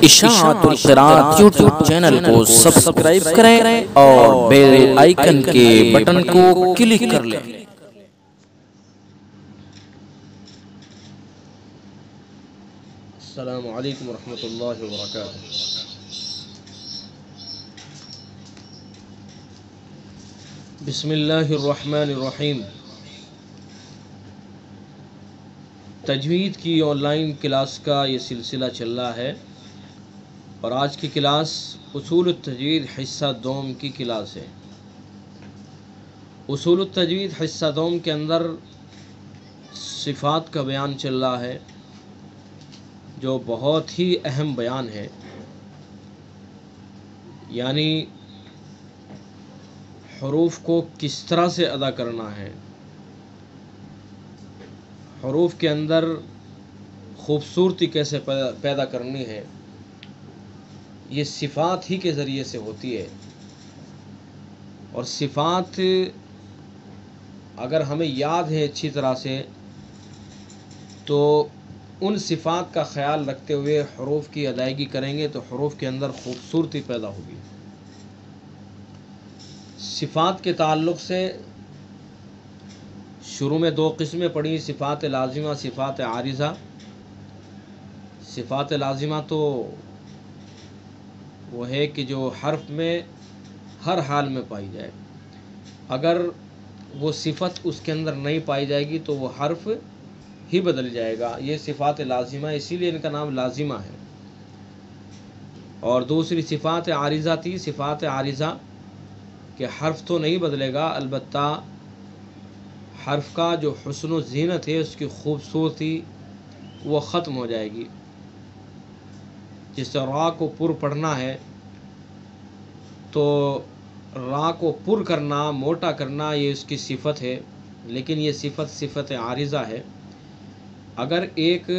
اشاعت القراءت YouTube channel کو subscribe کریں اور بیل آئیکن کے بٹن کو کلک کر لیں۔ السلام علیکم ورحمۃ اللہ وبرکاتہ۔ بسم اللہ الرحمن الرحیم۔ تجوید کی آن لائن کلاس کا یہ سلسلہ چل رہا ہے اور آج کی کلاس اصول التجوید حصہ دوم کی کلاس ہے۔ اصول التجوید حصہ دوم کے اندر صفات کا بیان چل رہا ہے جو بہت ہی اہم بیان ہے، یعنی حروف کو کس طرح سے ادا کرنا ہے، حروف کے اندر خوبصورتی کیسے پیدا کرنی ہے، یہ صفات ہی کے ذریعے سے ہوتی ہے۔ اور صفات اگر ہمیں یاد ہے اچھی طرح سے تو ان صفات کا خیال رکھتے ہوئے حروف کی ادائیگی کریں گے تو حروف کے اندر خوبصورتی پیدا ہوگی۔ صفات کے تعلق سے شروع میں دو قسمیں پڑھی، صفات لازمہ، صفات عارضہ۔ صفات لازمہ تو وہ ہے کہ جو حرف میں ہر حال میں پائی جائے، اگر وہ صفت اس کے اندر نہیں پائی جائے گی تو وہ حرف ہی بدل جائے گا، یہ صفات لازمہ، اسی لیے ان کا نام لازمہ ہے۔ اور دوسری صفات عارضہ تھی، صفات عارضہ کہ حرف تو نہیں بدلے گا، البتہ حرف کا جو حسن و زینت ہے، اس کی خوبصورتی وہ ختم ہو جائے گی۔ جس سے را کو پر پڑھنا ہے تو را کو پر کرنا، موٹا کرنا، یہ اس کی صفت ہے، لیکن یہ صفت عارضہ ہے۔ اگر ایک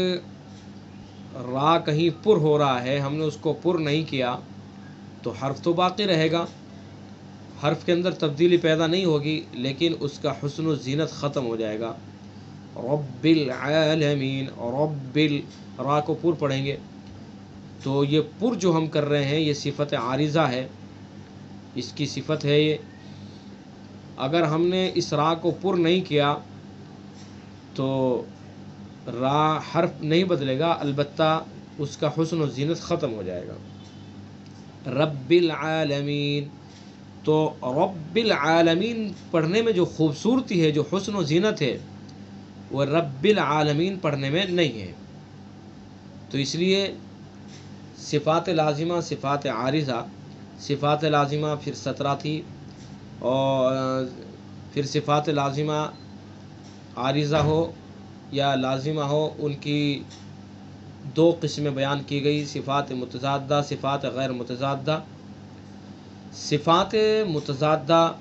را کہیں پر ہو رہا ہے، ہم نے اس کو پر نہیں کیا تو حرف تو باقی رہے گا، حرف کے اندر تبدیلی پیدا نہیں ہوگی، لیکن اس کا حسن و زینت ختم ہو جائے گا۔ رب العالمین، رب را کو پر پڑھیں گے تو یہ پر جو ہم کر رہے ہیں یہ صفت عارضہ ہے، اس کی صفت ہے یہ۔ اگر ہم نے اس را کو پر نہیں کیا تو را حرف نہیں بدلے گا، البتہ اس کا حسن و زینت ختم ہو جائے گا۔ رب العالمین، تو رب العالمین پڑھنے میں جو خوبصورتی ہے، جو حسن و زینت ہے، وہ رب العالمین پڑھنے میں نہیں ہے۔ تو اس لیے صفات لازمہ، صفات عارضہ، صفات لازمہ پھر 17 تھی، اور پھر صفات لازمہ عارضہ ہو یا لازمہ ہو، ان کی دو قسمیں بیان کی گئی، صفات متضادہ، صفات غیر متضادہ۔ صفات متضادہ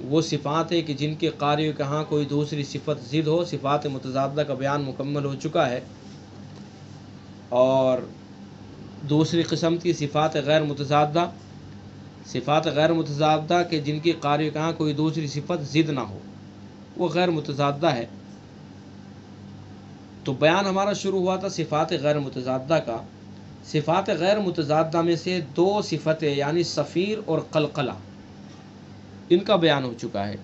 وہ صفات ہے کہ جن کے قاری کے ہاں کوئی دوسری صفت ضد ہو۔ صفات متضادہ کا بیان مکمل ہو چکا ہے۔ اور دوسری قسم کی صفات غیر متضادہ، صفات غیر متضادہ کہ جن کی قاری کے ہاں کوئی دوسری صفت ضد نہ ہو، وہ غیر متضادہ ہے۔ تو بیان ہمارا شروع ہوا تھا صفات غیر متضادہ کا۔ صفات غیر متضادہ میں سے دو صفتیں یعنی صفیر اور قلقلہ، ان کا بیان ہو چکا ہے۔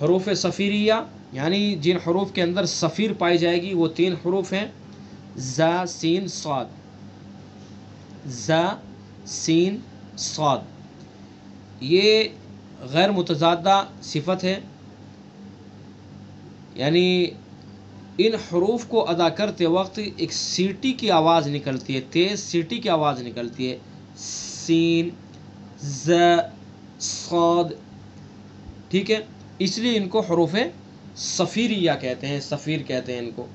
حروف صفیریہ یعنی جن حروف کے اندر صفیر پائی جائے گی وہ تین حروف ہیں، ز، سین، صاد۔ ز، سین، صاد، یہ غیر متضادہ صفت ہے، یعنی ان حروف کو ادا کرتے وقت ایک سیٹی کی آواز نکلتی ہے، تیز سیٹی کی آواز نکلتی ہے، سین، ز، صاد، ٹھیک ہے، اس لیے ان کو حروف صفیریہ کہتے ہیں، صفیر کہتے ہیں ان کو۔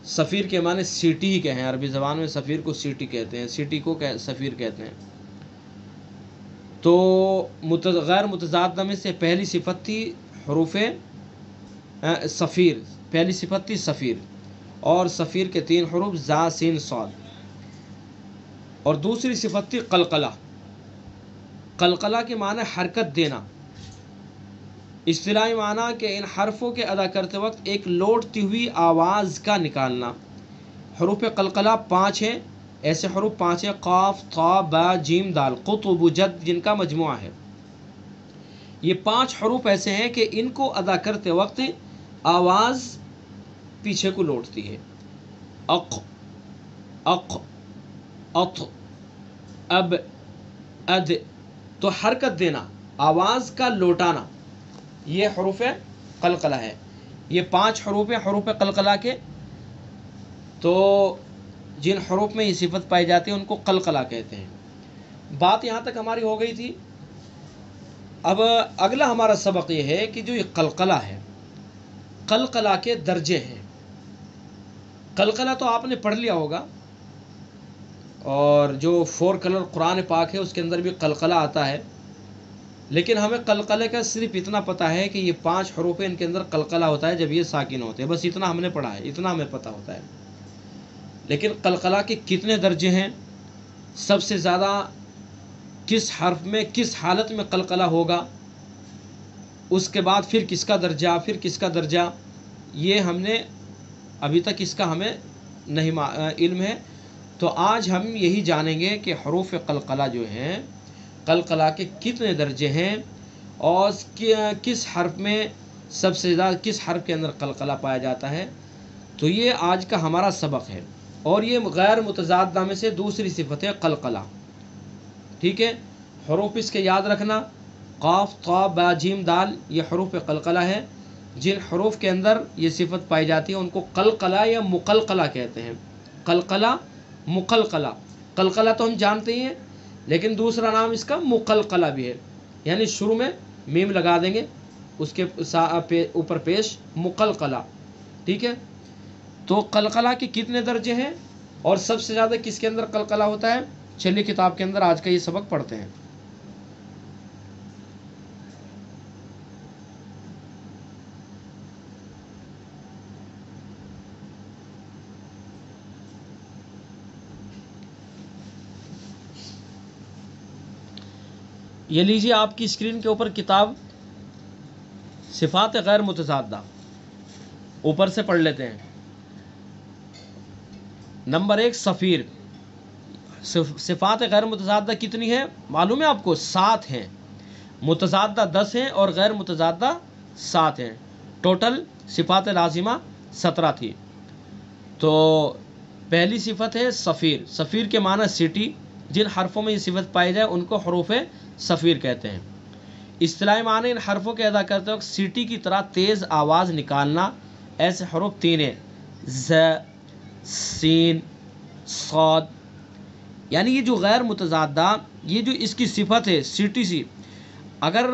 صفیر کے معنی سیٹی ہی کے ہیں، عربی زبان میں صفیر کو سیٹی کہتے ہیں، سیٹی کو صفیر کہتے ہیں۔ تو غیر متضادہ میں سے پہلی صفت تھی حروف صفیر، پہلی صفت تھی صفیر، اور صفیر کے تین حروف ز، سین، صاد۔ اور دوسری صفت تھی قلقلہ۔ قلقلہ کے معنی حرکت دینا، اصطلاحی معنی کہ ان حرفوں کے ادا کرتے وقت ایک لوٹتی ہوئی آواز کا نکالنا۔ حروف قلقلہ 5 ہیں، ایسے حروف 5 ہیں، قاف طا با جیم دال، قطب جد جن کا مجموعہ ہے۔ یہ 5 حروف ایسے ہیں کہ ان کو ادا کرتے وقت آواز پیچھے کو لوٹتی ہے، اق اق اط اب اد، تو حرکت دینا، آواز کا لوٹانا، یہ حروف قلقلہ ہے۔ یہ 5 حروف ہیں حروف قلقلہ کے، تو جن حروف میں یہ صفت پائی جاتی ہے ان کو قلقلہ کہتے ہیں۔ بات یہاں تک ہماری ہو گئی تھی۔ اب اگلا ہمارا سبق یہ ہے کہ جو یہ قلقلہ ہے، قلقلہ کے درجے ہیں۔ قلقلہ تو آپ نے پڑھ لیا ہوگا، اور جو 4 کلر قرآن پاک ہے اس کے اندر بھی قلقلہ آتا ہے، لیکن ہمیں قلقلے کا صرف اتنا پتہ ہے کہ یہ 5 حروف ان کے اندر قلقلہ ہوتا ہے جب یہ ساکن ہوتے ہیں، بس اتنا ہم نے پڑھا ہے، اتنا ہمیں پتہ ہوتا ہے۔ لیکن قلقلہ کے کتنے درجے ہیں، سب سے زیادہ کس حرف میں کس حالت میں قلقلہ ہوگا، اس کے بعد پھر کس کا درجہ، پھر کس کا درجہ، یہ ہم نے ابھی تک اس کا ہمیں نہیں علم ہے۔ تو آج ہم یہی جانیں گے کہ حروف قلقلہ جو ہیں، قلقلہ کے کتنے درجے ہیں، اور کس حرف میں سب سے زیادہ کس حرف کے اندر قلقلہ پایا جاتا ہے۔ تو یہ آج کا ہمارا سبق ہے، اور یہ غیر متضادہ میں سے دوسری صفت ہے قلقلہ، ٹھیک ہے۔ حروف اس کے یاد رکھنا، قاف طا با جیم دال، یہ حروف قلقلہ ہے۔ جن حروف کے اندر یہ صفت پائی جاتی ہے ان کو قلقلہ یا مقلقلہ کہتے ہیں۔ قلقلہ، مقلقلہ، قلقلہ تو ہم جانتے ہی ہیں، لیکن دوسرا نام اس کا مقلقلہ بھی ہے، یعنی شروع میں میم لگا دیں گے، اس کے اوپر پیش مقلقلہ، ٹھیک ہے۔ تو قلقلہ کے کتنے درجے ہیں اور سب سے زیادہ کس کے اندر قلقلہ ہوتا ہے، چلیے کتاب کے اندر آج کا یہ سبق پڑھتے ہیں۔ یہ لیجیے آپ کی اسکرین کے اوپر کتاب صفات غیر متضادہ، اوپر سے پڑھ لیتے ہیں۔ نمبر 1 صفیر۔ صفات غیر متضادہ کتنی ہیں معلوم ہے آپ کو؟ 7 ہیں، متضادہ 10 ہیں اور غیر متضادہ 7 ہیں، ٹوٹل صفات لازمہ 17 تھی۔ تو پہلی صفت ہے صفیر۔ صفیر کے معنی سیٹی، جن حرفوں میں یہ صفت پائی جائے ان کو حروف صفیر کہتے ہیں۔ اصطلاحی معنی ان حرفوں کے ادا کرتے وقت سیٹی کی طرح تیز آواز نکالنا۔ ایسے حروف 3 ہیں، ز، سین، صاد۔ یعنی یہ جو غیر متضادہ، یہ جو اس کی صفت ہے سیٹی سی، اگر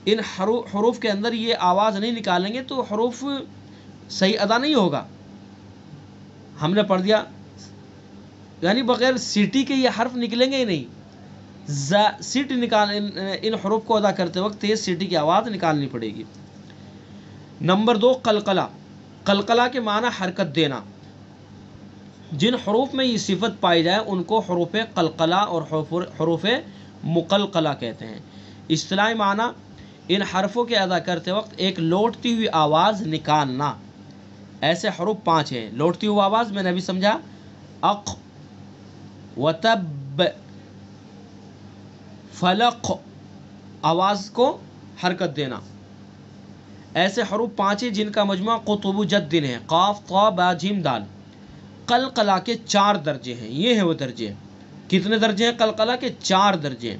ان حروف کے اندر یہ آواز نہیں نکالیں گے تو حروف صحیح ادا نہیں ہوگا۔ ہم نے پڑھ دیا، یعنی بغیر سیٹی کے یہ حرف نکلیں گے ہی نہیں۔ سیٹی نکال، ان حروف کو ادا کرتے وقت تیز سیٹی کی آواز نکالنی پڑے گی۔ نمبر 2 قلقلہ۔ قلقلہ کے معنی حرکت دینا۔ جن حروف میں یہ صفت پائی جائے ان کو حروف قلقلہ اور حروف مقلقلہ کہتے ہیں۔ اصطلاحی معنی ان حرفوں کے ادا کرتے وقت ایک لوٹتی ہوئی آواز نکالنا۔ ایسے حروف 5 ہیں، لوٹتی ہوئی آواز میں نے ابھی سمجھا، اق، وتب، فلق، آواز کو حرکت دینا۔ ایسے حروف 5 ہیں جن کا مجموعہ قطب جد ہے، قاف طا با جیم دال۔ قلقلہ کے 4 درجے ہیں، یہ ہیں وہ درجے۔ کتنے درجے ہیں قلقلہ کے؟ 4 درجے۔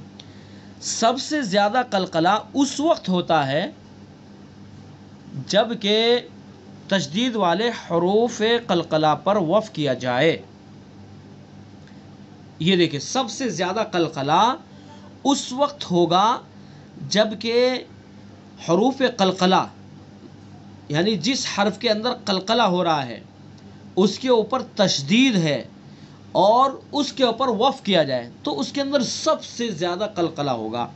سب سے زیادہ قلقلہ اس وقت ہوتا ہے جب کہ تشدید والے حروف قلقلہ پر وقف کیا جائے۔ یہ دیکھیں، سب سے زیادہ قلقلہ اس وقت ہوگا جب کہ حروف قلقلہ، یعنی جس حرف کے اندر قلقلہ ہو رہا ہے اس کے اوپر تشدید ہے اور اس کے اوپر وقف کیا جائے تو اس کے اندر سب سے زیادہ قلقلہ ہوگا۔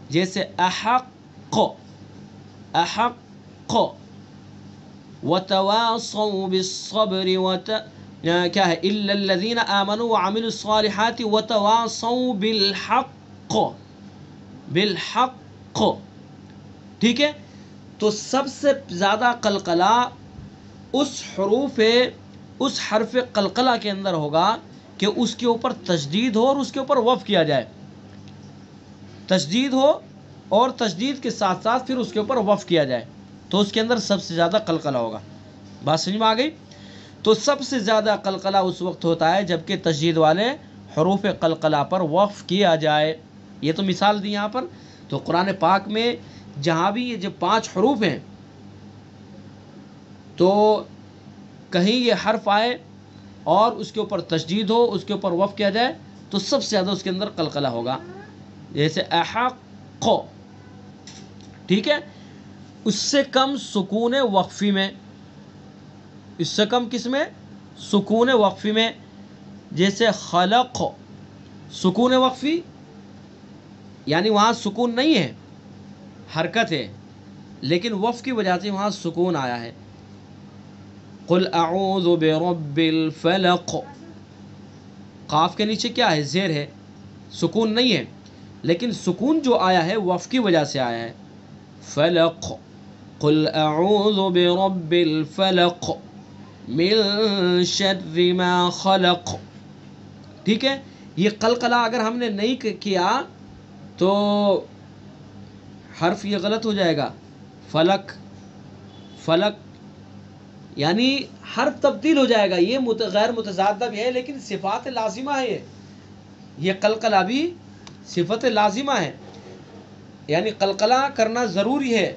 جیسے احق، احق، وتواصوا بالصبر کیا ہے، الا الذين آمنوا وعملوا الصالحات وتواصوا بالحق، بالحق، ٹھیک ہے۔ تو سب سے زیادہ قلقلہ اس حروف اس حرف قلقلہ کے اندر ہوگا کہ اس کے اوپر تشدید ہو اور اس کے اوپر وقف کیا جائے، تشدید ہو اور تشدید کے ساتھ ساتھ پھر اس کے اوپر وقف کیا جائے، تو اس کے اندر سب سے زیادہ قلقلہ ہوگا۔ بات سمجھ میں آ گئی؟ تو سب سے زیادہ قلقلہ اس وقت ہوتا ہے جبکہ تشدید والے حروف قلقلہ پر وقف کیا جائے۔ یہ تو مثال دی یہاں پر۔ تو قرآن پاک میں جہاں بھی یہ جو 5 حروف ہیں تو کہیں یہ حرف آئے اور اس کے اوپر تشدید ہو، اس کے اوپر وقف کیا جائے، تو سب سے زیادہ اس کے اندر قلقلہ ہوگا۔ جیسے احق، ٹھیک ہے، اس سے کم سکون وقفی میں، اس سے کم کس میں؟ سکون وقفی میں۔ جیسے خلق، سکون وقفی یعنی وہاں سکون نہیں ہے، حرکت ہے، لیکن وقف کی وجہ سے وہاں سکون آیا ہے۔ قل اعوذ برب الفلق، قاف کے نیچے کیا ہے؟ زیر ہے، سکون نہیں ہے، لیکن سکون جو آیا ہے وقف کی وجہ سے آیا ہے۔ فلق، قل اعوذ برب الفلق من شر ما خلق، ٹھیک ہے۔ یہ قلقلہ اگر ہم نے نہیں کیا تو حرف یہ غلط ہو جائے گا، فلک، فلک یعنی حرف تبدیل ہو جائے گا۔ یہ غیر متضادہ بھی ہے لیکن صفات لازمہ ہے، یہ قلقلہ بھی صفت لازمہ ہے، یعنی قلقلہ کرنا ضروری ہے۔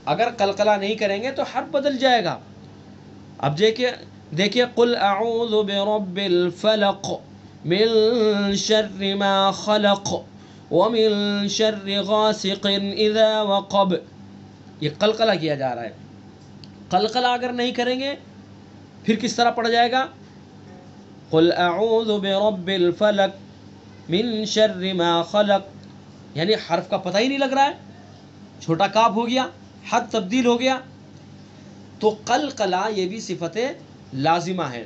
اگر قلقلہ نہیں کریں گے تو حرف بدل جائے گا۔ اب دیکھیے قل اعوذ برب الفلق من شر ما خلق ومن شر غاسق اذا وقب، یہ قلقلہ کیا جا رہا ہے۔ قلقلہ اگر نہیں کریں گے پھر کس طرح پڑھ جائے گا؟ قل اعوذ برب الفلق من شر ما خلق، یعنی حرف کا پتہ ہی نہیں لگ رہا ہے، چھوٹا کاف ہو گیا، حد تبدیل ہو گیا۔ تو قلقلہ یہ بھی صفت لازمہ ہے۔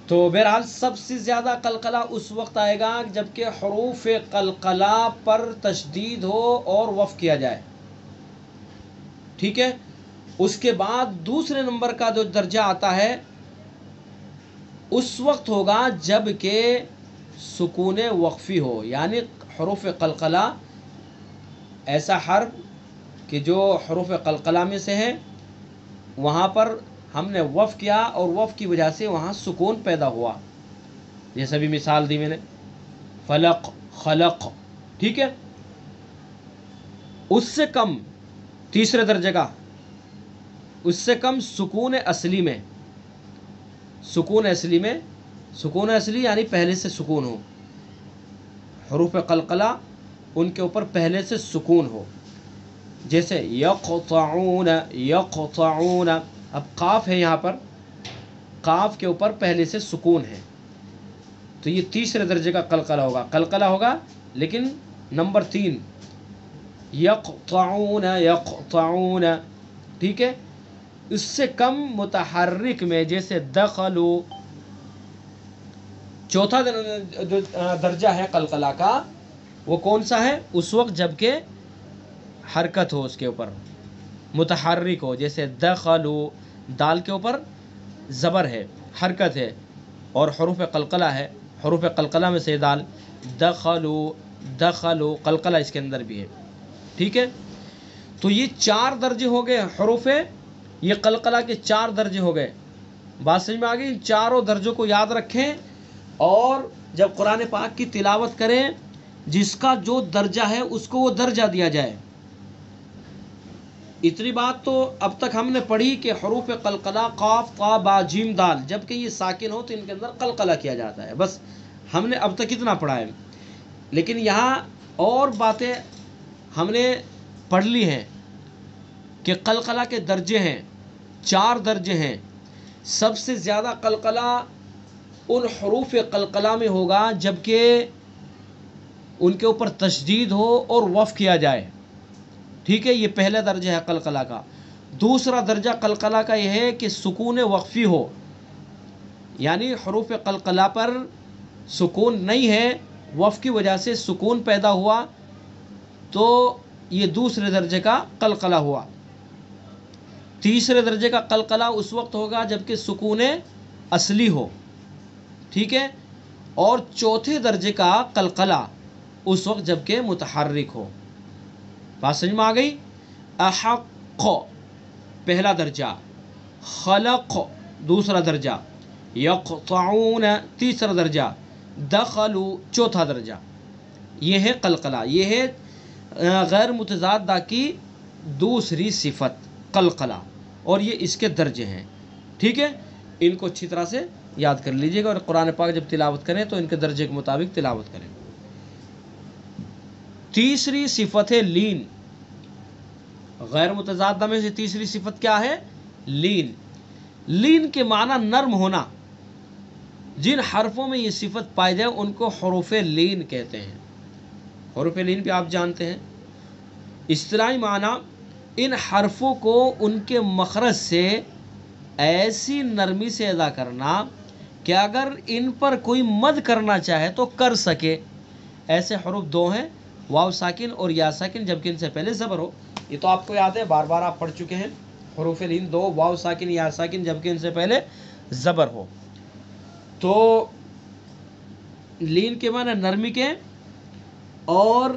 تو بہرحال سب سے زیادہ قلقلہ اس وقت آئے گا جبکہ حروف قلقلہ پر تشدید ہو اور وقف کیا جائے، ٹھیک ہے۔ اس کے بعد دوسرے نمبر کا جو درجہ آتا ہے اس وقت ہوگا جب کہ سکون وقفی ہو، یعنی حروف قلقلہ ایسا حرف کہ جو حروف قلقلہ میں سے ہے، وہاں پر ہم نے وقف کیا اور وقف کی وجہ سے وہاں سکون پیدا ہوا، جیسے بھی مثال دی میں نے، فلق، خلق، ٹھیک ہے۔ اس سے کم تیسرے درجے کا، اس سے کم سکون اصلی میں، سکون اصلی میں، سکون اصلی یعنی پہلے سے سکون ہو، حروف قلقلہ ان کے اوپر پہلے سے سکون ہو، جیسے یقطعون، یقطعون، اب قاف ہے یہاں پر، قاف کے اوپر پہلے سے سکون ہے، تو یہ تیسرے درجے کا قلقلہ ہوگا، قلقلہ ہوگا لیکن نمبر 3، یقطعون، یقطعون، ٹھیک ہے۔ اس سے کم متحرک میں جیسے دخلو، چوتھا جو درجہ ہے قلقلہ کا وہ کون سا ہے؟ اس وقت جب کہ حرکت ہو، اس کے اوپر متحرک ہو، جیسے دخلو، دال کے اوپر زبر ہے، حرکت ہے اور حروف قلقلہ ہے، حروف قلقلہ میں سے دال، دخلو، دخلو، قلقلہ اس کے اندر بھی ہے، ٹھیک ہے۔ تو یہ 4 درجے ہو گئے حروف، یہ قلقلہ کے 4 درجے ہو گئے۔ بات سمجھ میں آ گئی؟ ان چاروں درجوں کو یاد رکھیں اور جب قرآن پاک کی تلاوت کریں جس کا جو درجہ ہے اس کو وہ درجہ دیا جائے۔ اتنی بات تو اب تک ہم نے پڑھی کہ حروف قلقلہ قاف، طا، با، جیم، دال، جبکہ یہ ساکن ہو تو ان کے اندر قلقلہ کیا جاتا ہے، بس ہم نے اب تک اتنا پڑھا ہے۔ لیکن یہاں اور باتیں ہم نے پڑھ لی ہیں کہ قلقلہ کے درجے ہیں، 4 درجے ہیں۔ سب سے زیادہ قلقلہ ان حروف قلقلہ میں ہوگا جبکہ ان کے اوپر تشدید ہو اور وقف کیا جائے، ٹھیک ہے۔ یہ پہلا درجہ ہے قلقلہ کا۔ دوسرا درجہ قلقلہ کا یہ ہے کہ سکون وقفی ہو، یعنی حروف قلقلہ پر سکون نہیں ہے، وقف کی وجہ سے سکون پیدا ہوا، تو یہ دوسرے درجے کا قلقلہ ہوا۔ تیسرے درجے کا قلقلہ اس وقت ہوگا جبکہ سکون اصلی ہو، ٹھیک ہے، اور چوتھے درجے کا قلقلہ اس وقت جب کہ متحرک ہو. بات سمجھ میں آ گئی؟ احق پہلا درجہ، خلق دوسرا درجہ، یقطعون تیسرا درجہ، دخلوا چوتھا درجہ. یہ ہے قلقلہ، یہ ہے غیر متضادہ کی دوسری صفت قلقلہ، اور یہ اس کے درجے ہیں. ٹھیک ہے، ان کو اچھی طرح سے یاد کر لیجئے گا، اور قرآن پاک جب تلاوت کریں تو ان کے درجے کے مطابق تلاوت کریں. تیسری صفت ہے لین. غیر متضادہ میں سے تیسری صفت کیا ہے؟ لین. لین کے معنی نرم ہونا. جن حرفوں میں یہ صفت پائی جائے ان کو حروف لین کہتے ہیں. حروف لین بھی آپ جانتے ہیں. اصطلاحی معنی ان حرفوں کو ان کے مخرج سے ایسی نرمی سے ادا کرنا کہ اگر ان پر کوئی مد کرنا چاہے تو کر سکے. ایسے حروف دو ہیں، واو ساکن اور یا ساکن، جبکہ ان سے پہلے زبر ہو. یہ تو آپ کو یاد ہے، بار بار آپ پڑھ چکے ہیں. حروف لین دو، واو ساکن یا ساکن، جبکہ ان سے پہلے زبر ہو. تو لین کے معنی نرمی کے، اور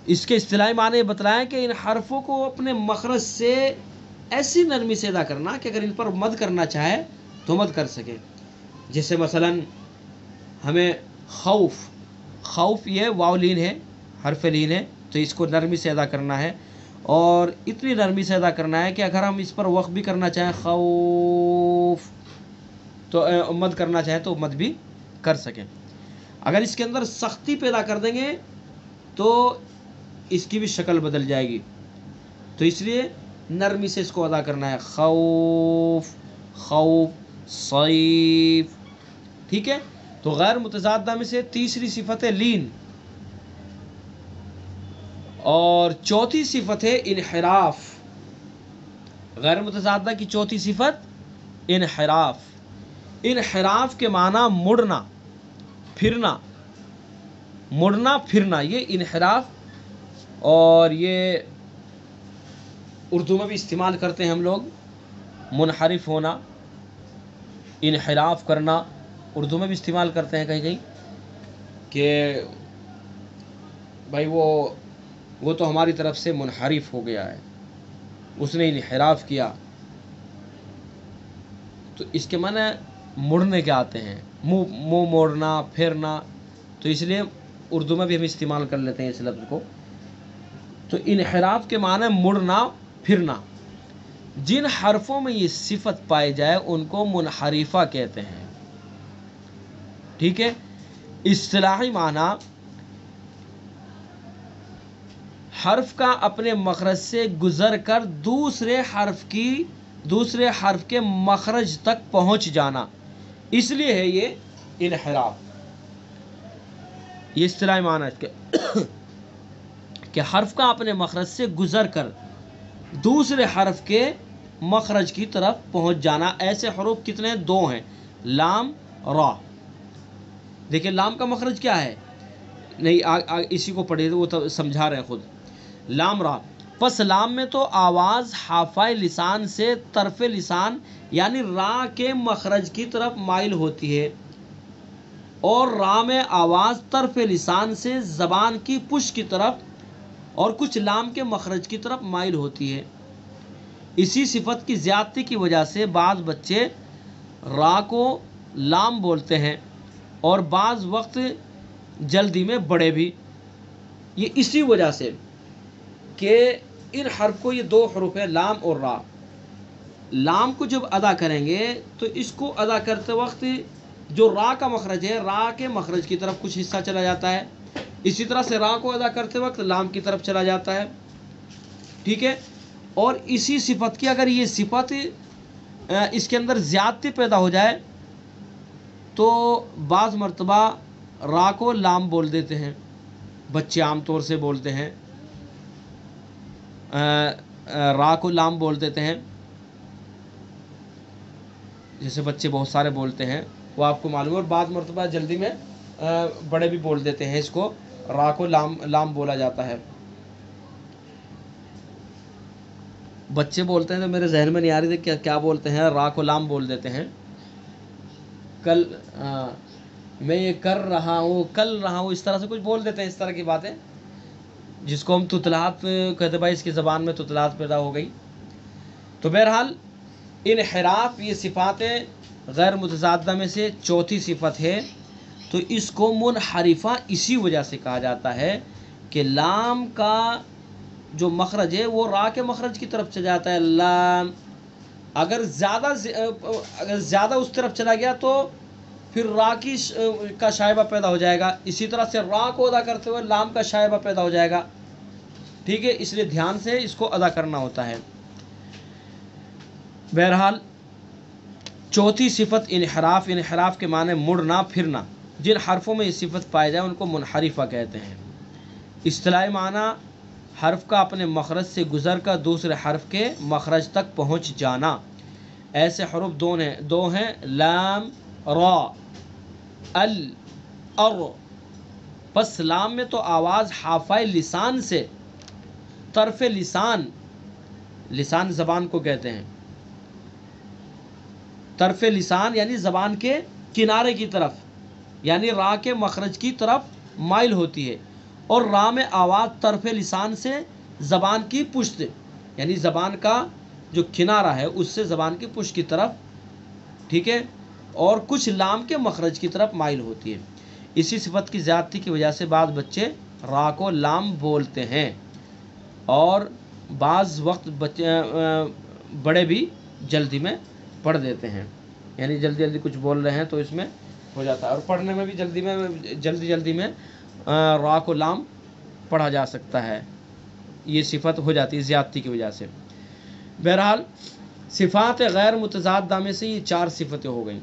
اس کے اصطلاحی معنی بتلائیں کہ ان حرفوں کو اپنے مخرج سے ایسی نرمی سے ادا کرنا کہ اگر ان پر مد کرنا چاہے تو مد کر سکے. جیسے مثلا ہمیں خوف یہ واو لین ہے، حرف لین ہے، تو اس کو نرمی سے ادا کرنا ہے، اور اتنی نرمی سے ادا کرنا ہے کہ اگر ہم اس پر وقف بھی کرنا چاہیں خوف تو مد کرنا چاہیں تو مد بھی کر سکیں. اگر اس کے اندر سختی پیدا کر دیں گے تو اس کی بھی شکل بدل جائے گی. تو اس لیے نرمی سے اس کو ادا کرنا ہے. خوف صیف. ٹھیک ہے، تو غیر متضادہ میں سے تیسری صفت ہے لین، اور چوتھی صفت ہے انحراف. غیر متضادہ کی چوتھی صفت انحراف. انحراف کے معنی مڑنا پھرنا. مڑنا پھرنا، یہ انحراف، اور یہ اردو میں بھی استعمال کرتے ہیں ہم لوگ. منحرف ہونا، انحراف کرنا، اردو میں بھی استعمال کرتے ہیں کہیں کہیں کہ بھائی وہ تو ہماری طرف سے منحرف ہو گیا ہے، اس نے انحراف کیا. تو اس کے معنی مڑنے کے آتے ہیں، منہ موڑنا، پھرنا. تو اس لیے اردو میں بھی ہم استعمال کر لیتے ہیں اس لفظ کو. تو انحراف کے معنی مڑنا پھرنا. جن حرفوں میں یہ صفت پائی جائے ان کو منحرفہ کہتے ہیں. ٹھیک ہے، اصطلاحی معنی حرف کا اپنے مخرج سے گزر کر دوسرے حرف کے مخرج تک پہنچ جانا، اس لیے ہے یہ انحراف. یہ اصطلاحی معنی ہے کہ حرف کا اپنے مخرج سے گزر کر دوسرے حرف کے مخرج کی طرف پہنچ جانا. ایسے حروف کتنے؟ دو ہیں، لام را. دیکھیں لام کا مخرج کیا ہے؟ نہیں اسی کو پڑھے، وہ تو سمجھا رہے ہیں خود. لام را. پس لام میں تو آواز حافہ لسان سے طرف لسان یعنی را کے مخرج کی طرف مائل ہوتی ہے، اور را میں آواز طرف لسان سے زبان کی پشت کی طرف اور کچھ لام کے مخرج کی طرف مائل ہوتی ہے. اسی صفت کی زیادتی کی وجہ سے بعض بچے را کو لام بولتے ہیں، اور بعض وقت جلدی میں بڑے بھی. یہ اسی وجہ سے کہ ان حرف کو، یہ دو حروف ہیں لام اور را. لام کو جب ادا کریں گے تو اس کو ادا کرتے وقت جو را کا مخرج ہے، را کے مخرج کی طرف کچھ حصہ چلا جاتا ہے، اسی طرح سے را کو ادا کرتے وقت لام کی طرف چلا جاتا ہے. ٹھیک ہے، اور اسی صفت کی اگر یہ صفت اس کے اندر زیادتی پیدا ہو جائے تو بعض مرتبہ را کو لام بول دیتے ہیں. بچے عام طور سے بولتے ہیں، را کو لام بول دیتے ہیں. جیسے بچے بہت سارے بولتے ہیں، وہ آپ کو معلوم ہے. اور بعض مرتبہ جلدی میں بڑے بھی بول دیتے ہیں، اس کو را کو لام بولا جاتا ہے. بچے بولتے ہیں تو میرے ذہن میں نہیں آ رہی تھی کیا بولتے ہیں، را کو لام بول دیتے ہیں. کل میں یہ کر رہا ہوں، کل رہا ہوں، اس طرح سے کچھ بول دیتے ہیں، اس طرح کی باتیں جس کو ہم تطلاعات کہتے، بھائی اس کی زبان میں تطلاعات پیدا ہو گئی۔ تو بہرحال انحراف یہ صفات غیر متضادہ میں سے چوتھی صفت ہے۔ تو اس کو منحرفہ اسی وجہ سے کہا جاتا ہے کہ لام کا جو مخرج ہے وہ را کے مخرج کی طرف چلا جاتا ہے۔ لام اگر زیادہ اس طرف چلا گیا تو پھر را کا شائبہ پیدا ہو جائے گا، اسی طرح سے را کو ادا کرتے ہوئے لام کا شائبہ پیدا ہو جائے گا، ٹھیک ہے، اس لیے دھیان سے اس کو ادا کرنا ہوتا ہے۔ بہرحال چوتھی صفت انحراف، انحراف کے معنی مڑنا پھرنا، جن حرفوں میں یہ صفت پائی جائے ان کو منحرفہ کہتے ہیں۔ اصطلاحی معنی حرف کا اپنے مخرج سے گزر کر دوسرے حرف کے مخرج تک پہنچ جانا۔ ایسے حروف دو ہیں، لام را، ال، ار۔ پس لام میں تو آواز حافہ لسان سے طرف لسان، لسان زبان کو کہتے ہیں، طرف لسان یعنی زبان کے کنارے کی طرف، یعنی را کے مخرج کی طرف مائل ہوتی ہے، اور را میں آواز طرف لسان سے زبان کی پشت، یعنی زبان کا جو کنارہ ہے اس سے زبان کی پشت کی طرف، ٹھیک ہے، اور کچھ لام کے مخرج کی طرف مائل ہوتی ہے۔ اسی صفت کی زیادتی کی وجہ سے بعض بچے را کو لام بولتے ہیں، اور بعض وقت بڑے بھی جلدی میں پڑھ دیتے ہیں، یعنی جلدی کچھ بول رہے ہیں تو اس میں ہو جاتا ہے، اور پڑھنے میں بھی جلدی میں را کو لام پڑھا جا سکتا ہے، یہ صفت ہو جاتی ہے زیادتی کی وجہ سے۔ بہرحال صفات غیر متضادہ میں سے یہ 4 صفتیں ہو گئیں۔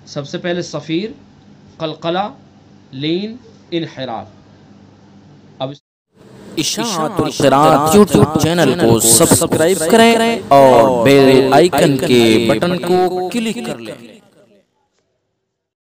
سب سے پہلے صفیر، قلقلہ، لین، انحراف۔ اب اشاعت القراءت یوٹیوب چینل کو سبسکرائب کریں اور بیل آئیکن کے بٹن کو کلک کر لیں۔